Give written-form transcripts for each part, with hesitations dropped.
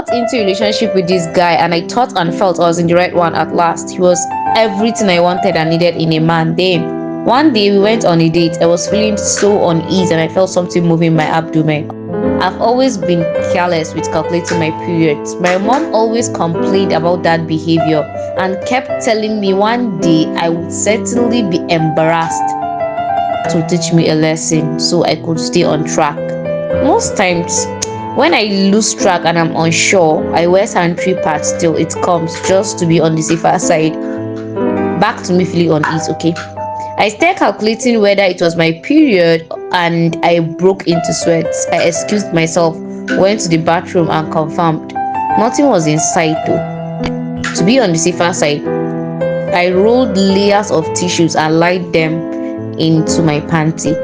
Got into a relationship with this guy, and I thought and felt I was in the right one at last. He was everything I wanted and needed in a man. Then one day we went on a date. I was feeling so uneasy and I felt something moving my abdomen. I've always been careless with calculating my periods. My mom always complained about that behavior and kept telling me one day I would certainly be embarrassed. To teach me a lesson so I could stay on track. Most times, when I lose track and I'm unsure, I wear sanitary pads till it comes, just to be on the safer side. Back to me feeling unease, okay? I started calculating whether it was my period and I broke into sweats. I excused myself, went to the bathroom and confirmed. Nothing was in sight though. To be on the safer side, I rolled layers of tissues and laid them into my panty.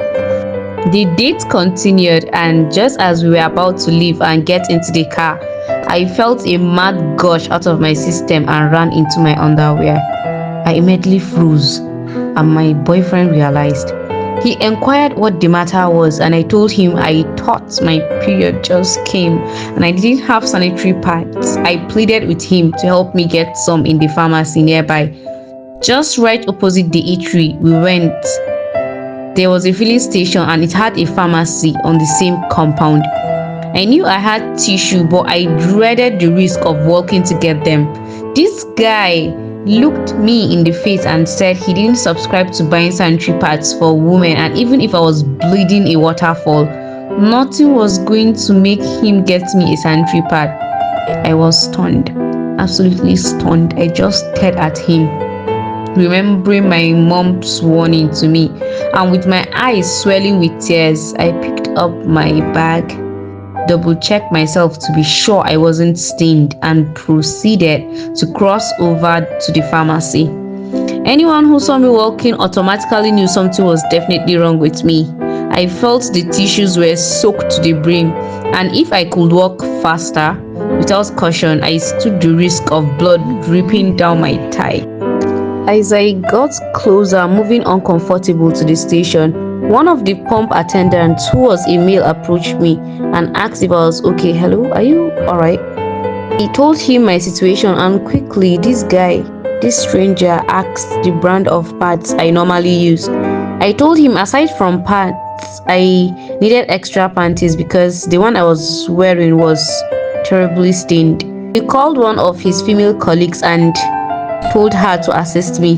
The date continued, and just as we were about to leave and get into the car, I felt a mad gush out of my system and ran into my underwear. I immediately froze, and my boyfriend realized. He inquired what the matter was, and I told him I thought my period just came and I didn't have sanitary pads. I pleaded with him to help me get some in the pharmacy nearby. Just right opposite the eatery we went, there was a filling station and it had a pharmacy on the same compound. I knew I had tissue, but I dreaded the risk of walking to get them. This guy looked me in the face and said he didn't subscribe to buying sanitary pads for women, and even if I was bleeding a waterfall, nothing was going to make him get me a sanitary pad. I was stunned, absolutely stunned. I just stared at him, remembering my mom's warning to me, and with my eyes swelling with tears, I picked up my bag, double-checked myself to be sure I wasn't stained, and proceeded to cross over to the pharmacy. Anyone who saw me walking automatically knew something was definitely wrong with me. I felt the tissues were soaked to the brim, and if I could walk faster without caution, I stood the risk of blood dripping down my thigh. As I got closer, moving uncomfortable to the station, one of the pump attendants, who was a male, approached me and asked if I was okay. Hello, are you alright? I told him my situation, and quickly this stranger asked the brand of pads I normally use. I told him aside from pads, I needed extra panties because the one I was wearing was terribly stained. He called one of his female colleagues and told her to assist me.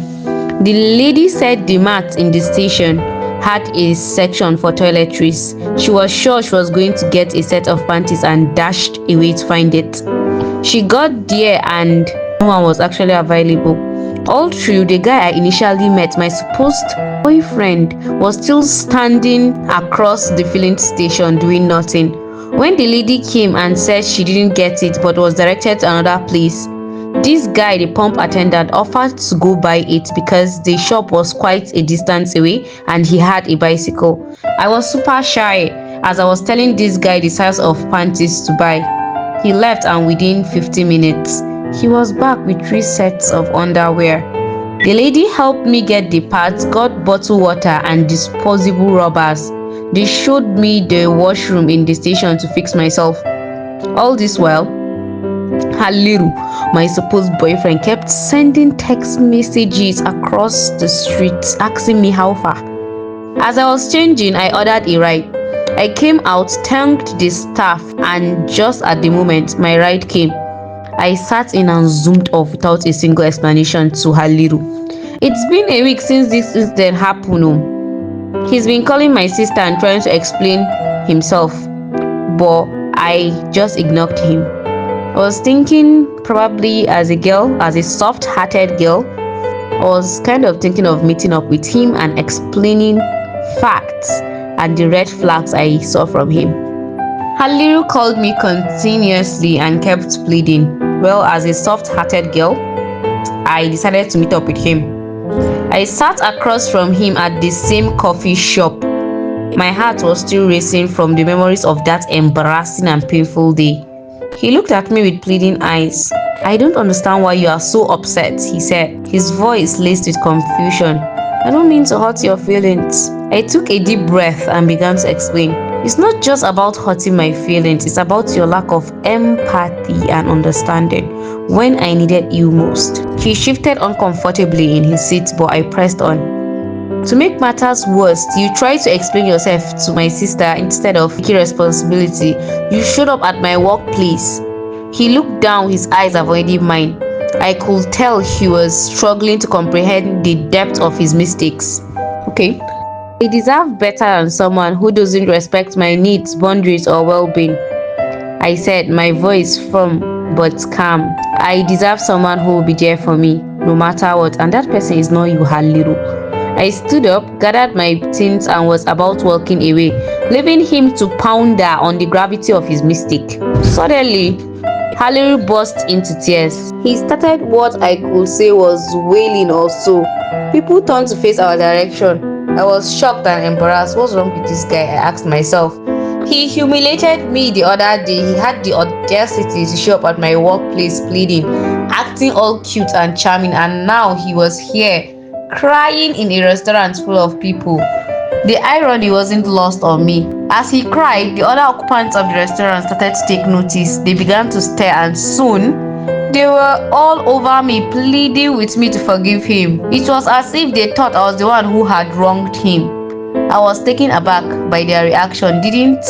The lady said the mat in the station had a section for toiletries. She was sure she was going to get a set of panties and dashed away to find it. She got there and no one was actually available. All through, the guy I initially met, my supposed boyfriend, was still standing across the filling station doing nothing. When the lady came and said she didn't get it but was directed to another place, this guy, the pump attendant, offered to go buy it because the shop was quite a distance away and he had a bicycle. I was super shy as I was telling this guy the size of panties to buy. He left, and within 50 minutes, he was back with 3 sets of underwear. The lady helped me get the pads, got bottled water and disposable rubbers. They showed me the washroom in the station to fix myself. All this while, Haliru, my supposed boyfriend, kept sending text messages across the streets asking me how far. As I was changing, I ordered a ride. I came out, thanked the staff, and just at the moment my ride came, I sat in and zoomed off without a single explanation to Haliru. It's been a week since this incident happened. He's been calling my sister and trying to explain himself, but I just ignored him. I was thinking, probably as a girl, as a soft-hearted girl, I was kind of thinking of meeting up with him and explaining facts and the red flags I saw from him. Haliru called me continuously and kept pleading. Well, as a soft-hearted girl, I decided to meet up with him. I sat across from him at the same coffee shop. My heart was still racing from the memories of that embarrassing and painful day. He looked at me with pleading eyes. I don't understand why you are so upset, he said, his voice laced with confusion. I don't mean to hurt your feelings. I took a deep breath and began to explain. It's not just about hurting my feelings, it's about your lack of empathy and understanding when I needed you most. He shifted uncomfortably in his seat, but I pressed on. To make matters worse, you tried to explain yourself to my sister instead of taking responsibility. You showed up at my workplace. He looked down, his eyes avoiding mine. I could tell he was struggling to comprehend the depth of his mistakes. Okay. I deserve better than someone who doesn't respect my needs, boundaries, or well-being. I said, my voice firm but calm. I deserve someone who will be there for me, no matter what, and that person is not you, Haliru. I stood up, gathered my things, and was about walking away, leaving him to ponder on the gravity of his mistake. Suddenly, Haliru burst into tears. He started what I could say was wailing or so. People turned to face our direction. I was shocked and embarrassed. What's wrong with this guy? I asked myself. He humiliated me the other day. He had the audacity to show up at my workplace pleading, acting all cute and charming, and now he was here, crying in a restaurant full of people. The irony wasn't lost on me. As he cried, the other occupants of the restaurant started to take notice. They began to stare, and soon they were all over me, pleading with me to forgive him. It was as if they thought I was the one who had wronged him. I was taken aback by their reaction. Didn't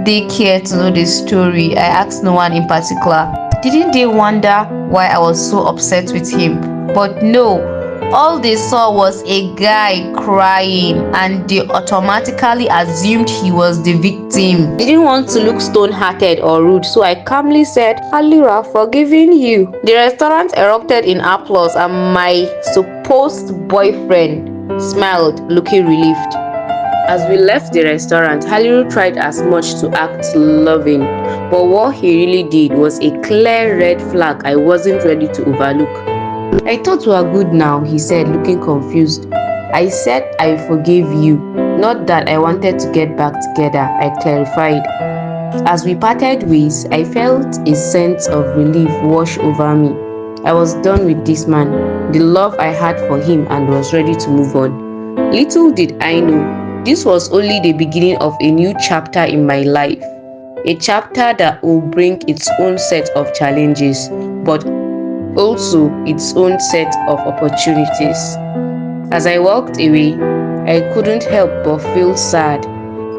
they care to know the story? I asked no one in particular. Didn't they wonder why I was so upset with him? But no. All they saw was a guy crying, and they automatically assumed he was the victim. I didn't want to look stone-hearted or rude, so I calmly said, Halira, forgiving you. The restaurant erupted in applause, and my supposed boyfriend smiled, looking relieved. As we left the restaurant, Haliru tried as much to act loving, but what he really did was a clear red flag I wasn't ready to overlook. I thought we are good now, he said, looking confused. I said I forgave you, not that I wanted to get back together, I clarified. As we parted ways, I felt a sense of relief wash over me. I was done with this man, the love I had for him, and was ready to move on. Little did I know, this was only the beginning of a new chapter in my life. A chapter that will bring its own set of challenges, but also its own set of opportunities. As I walked away, I couldn't help but feel sad.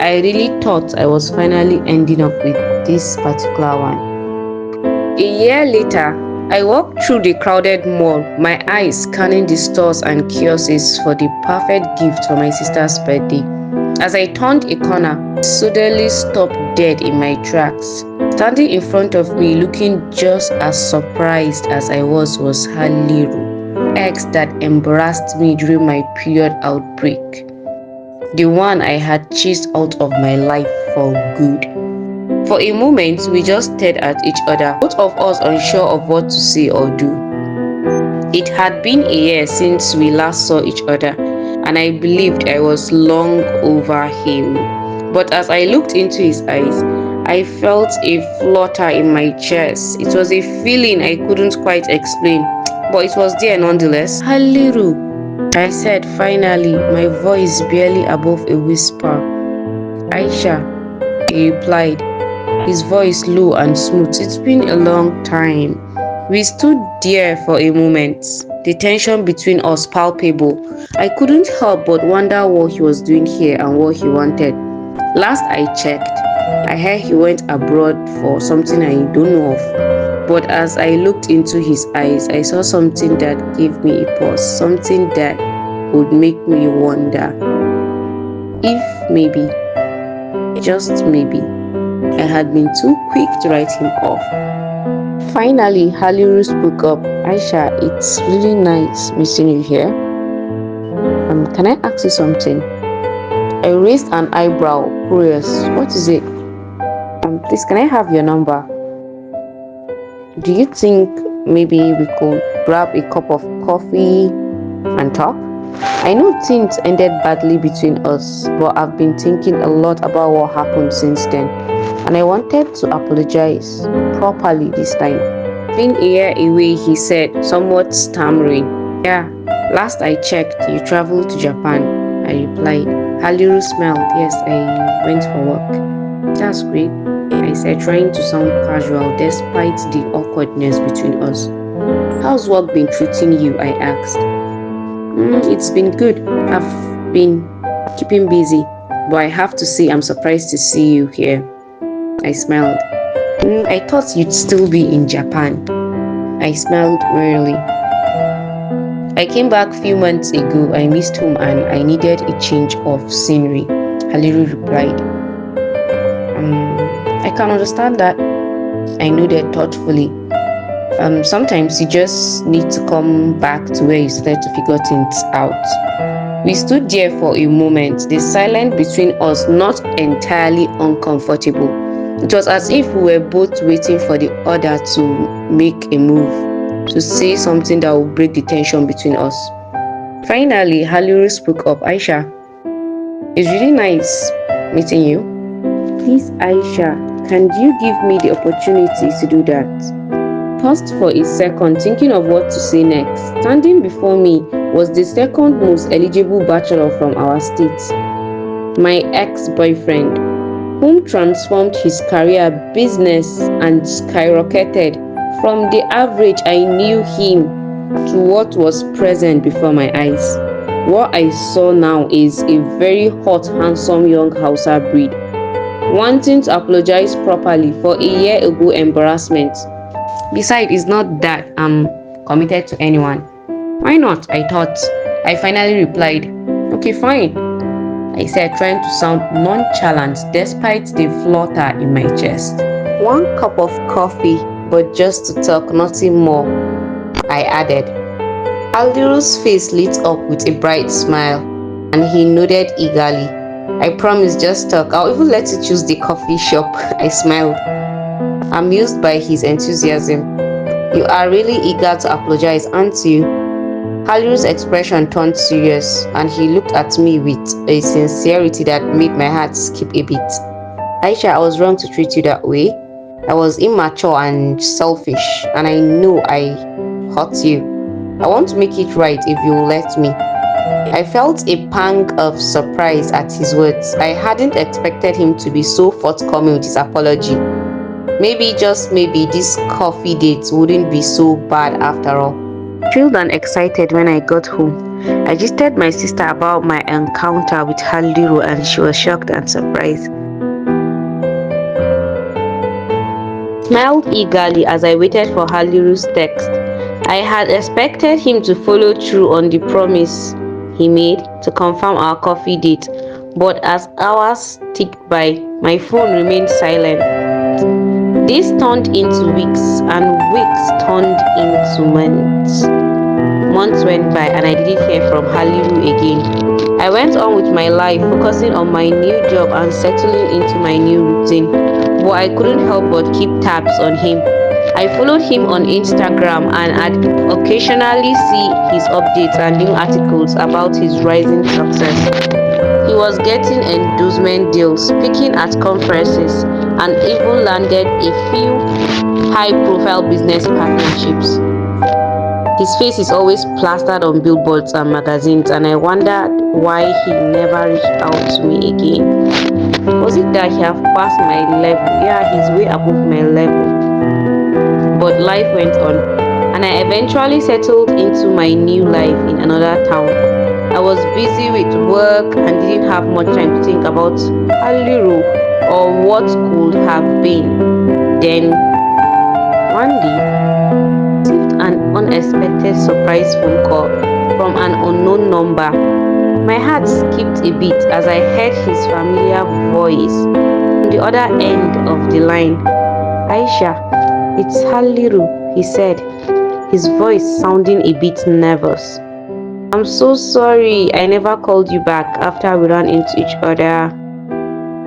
I really thought I was finally ending up with this particular one. A year later, I walked through the crowded mall, my eyes scanning the stores and kiosks for the perfect gift for my sister's birthday. As I turned a corner, I suddenly stopped dead in my tracks. Standing in front of me, looking just as surprised as I was Haliru, ex that embarrassed me during my period outbreak. The one I had chased out of my life for good. For a moment, we just stared at each other, both of us unsure of what to say or do. It had been a year since we last saw each other, and I believed I was long over him. But as I looked into his eyes, I felt a flutter in my chest. It was a feeling I couldn't quite explain, but it was there nonetheless. Haliru, I said finally, my voice barely above a whisper. Aisha, he replied, his voice low and smooth. It's been a long time. We stood there for a moment, the tension between us palpable. I couldn't help but wonder what he was doing here and what he wanted. Last I checked, I heard he went abroad for something I don't know of. But as I looked into his eyes, I saw something that gave me a pause, something that would make me wonder if maybe, just maybe, I had been too quick to write him off. Finally, Haliru spoke up. Aisha, it's really nice missing you here. Can I ask you something? I raised an eyebrow, curious. What is it? Please, can I have your number? Do you think maybe we could grab a cup of coffee and talk? I know things ended badly between us, but I've been thinking a lot about what happened since then, and I wanted to apologize properly this time. Been a year away, he said, somewhat stammering. Yeah, last I checked, you traveled to Japan, I replied. Haliru smiled. Yes, I went for work. That's great, I said, trying to sound casual despite the awkwardness between us. How's work been treating you? I asked. It's been good. I've been keeping busy, but I have to say I'm surprised to see you here. I smiled. I thought you'd still be in Japan. I smiled wearily. I came back a few months ago. I missed home and I needed a change of scenery. Haliru replied. I can understand that. I nodded thoughtfully. Sometimes you just need to come back to where you started to figure things out. We stood there for a moment, the silence between us not entirely uncomfortable. It was as if we were both waiting for the other to make a move, to say something that would break the tension between us. Finally, Haliru spoke up. Aisha, it's really nice meeting you. Please, Aisha, can you give me the opportunity to do that? Paused for a second, thinking of what to say next. Standing before me was the second most eligible bachelor from our state, my ex-boyfriend, whom transformed his career, business, and skyrocketed from the average I knew him to what was present before my eyes. What I saw now is a very hot, handsome young Hausa breed, wanting to apologize properly for a year ago embarrassment. Besides, it's not that I'm committed to anyone. Why not? I thought. I finally replied. Okay, fine, I said, trying to sound nonchalant despite the flutter in my chest. 1 cup of coffee, but just to talk, nothing more, I added. Aldiru's face lit up with a bright smile, and he nodded eagerly. I promise, just talk. I'll even let you choose the coffee shop. I smiled, amused by his enthusiasm. You are really eager to apologize, aren't you? Haliru's expression turned serious, and he looked at me with a sincerity that made my heart skip a beat. Aisha, I was wrong to treat you that way. I was immature and selfish, and I know I hurt you. I want to make it right if you'll let me. I felt a pang of surprise at his words. I hadn't expected him to be so forthcoming with his apology. Maybe, just maybe, this coffee date wouldn't be so bad after all. Thrilled and excited when I got home, I gisted my sister about my encounter with Haliru, and she was shocked and surprised. Smiled eagerly as I waited for Haliru's text. I had expected him to follow through on the promise he made to confirm our coffee date, but as hours ticked by, my phone remained silent. This turned into weeks, and weeks turned into months. Months went by and I didn't hear from Haliru again. I went on with my life, focusing on my new job and settling into my new routine, but I couldn't help but keep tabs on him. I followed him on Instagram and I'd occasionally see his updates and new articles about his rising success. He was getting endorsement deals, speaking at conferences, and even landed a few high-profile business partnerships. His face is always plastered on billboards and magazines, and I wondered why he never reached out to me again. Was it that he had passed my level? Yeah, he's way above my level. But life went on, and I eventually settled into my new life in another town. I was busy with work and didn't have much time to think about Haliru or what could have been. Then, one day, I received an unexpected surprise phone call from an unknown number. My heart skipped a beat as I heard his familiar voice on the other end of the line. Aisha, it's Haliru, he said, his voice sounding a bit nervous. I'm so sorry I never called you back after we ran into each other.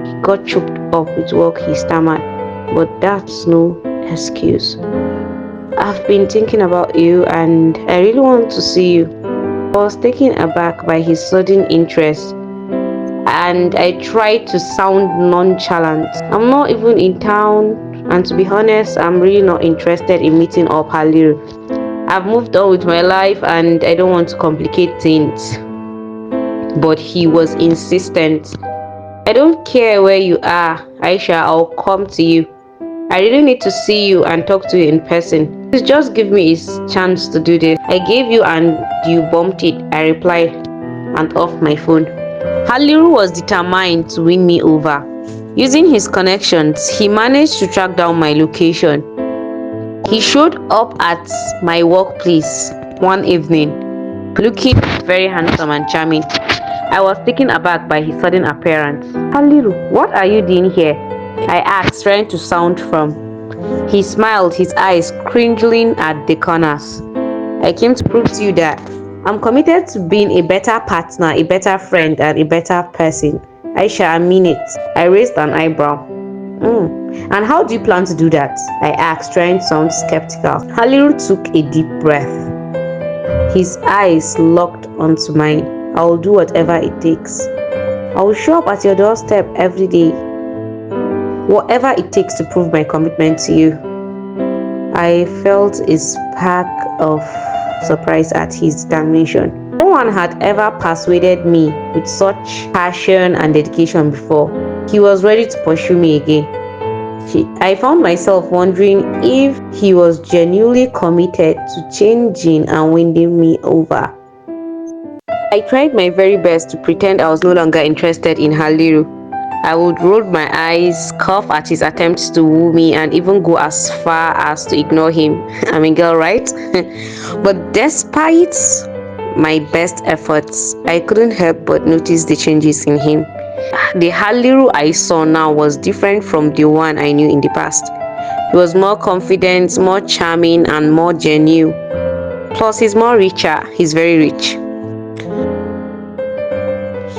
He got choked up with work, he stammered, but that's no excuse. I've been thinking about you and I really want to see you. I was taken aback by his sudden interest and I tried to sound nonchalant. I'm not even in town, and to be honest, I'm really not interested in meeting up Haliru. I've moved on with my life and I don't want to complicate things. but he was insistent. I don't care where you are, Aisha, I'll come to you. I really need to see you and talk to you in person. Please just give me a chance to do this. I gave you and you bumped it, I replied, and off my phone. Haliru was determined to win me over. Using his connections, he managed to track down my location. He showed up at my workplace one evening, looking very handsome and charming. I was taken aback by his sudden appearance. Haliru, what are you doing here? I asked, trying to sound firm. He smiled, his eyes cringing at the corners. I came to prove to you that I'm committed to being a better partner, a better friend, and a better person. Aisha, I mean it. I raised an eyebrow. And how do you plan to do that? I asked, trying to sound skeptical. Haliru took a deep breath. His eyes locked onto mine. I'll do whatever it takes. I'll show up at your doorstep every day. Whatever it takes to prove my commitment to you. I felt a spark of surprise at his determination. No one had ever persuaded me with such passion and dedication before. He was ready to pursue me again. I found myself wondering if he was genuinely committed to changing and winning me over. I tried my very best to pretend I was no longer interested in Haliru. I would roll my eyes, cough at his attempts to woo me, and even go as far as to ignore him. I'm a girl, right? But despite my best efforts, I couldn't help but notice the changes in him. The Haliru I saw now was different from the one I knew in the past. He was more confident, more charming, and more genuine. Plus, he's more richer. He's very rich.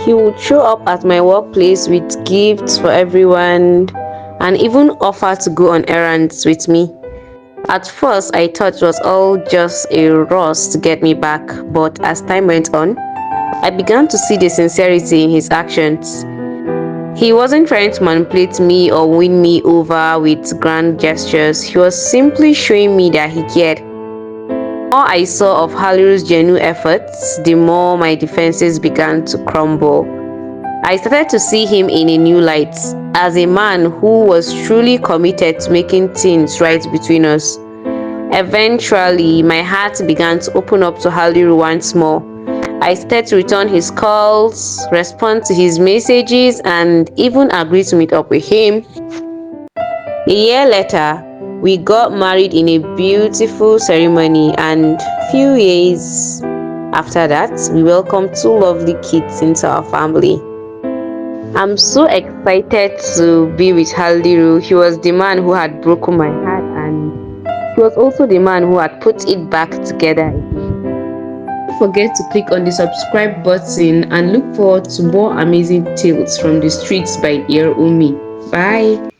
He would show up at my workplace with gifts for everyone and even offer to go on errands with me. At first, I thought it was all just a ruse to get me back, but as time went on, I began to see the sincerity in his actions. He wasn't trying to manipulate me or win me over with grand gestures. He was simply showing me that he cared. The more I saw of Haliru's genuine efforts, the more my defenses began to crumble. I started to see him in a new light, as a man who was truly committed to making things right between us. Eventually, my heart began to open up to Haliru once more. I started to return his calls, respond to his messages, and even agree to meet up with him. A year later, we got married in a beautiful ceremony, and few years after that, we welcomed 2 lovely kids into our family. I'm so excited to be with Haliru. He was the man who had broken my heart, and he was also the man who had put it back together. Don't forget to click on the subscribe button and look forward to more amazing tales from the streets by Ear Umi. Bye.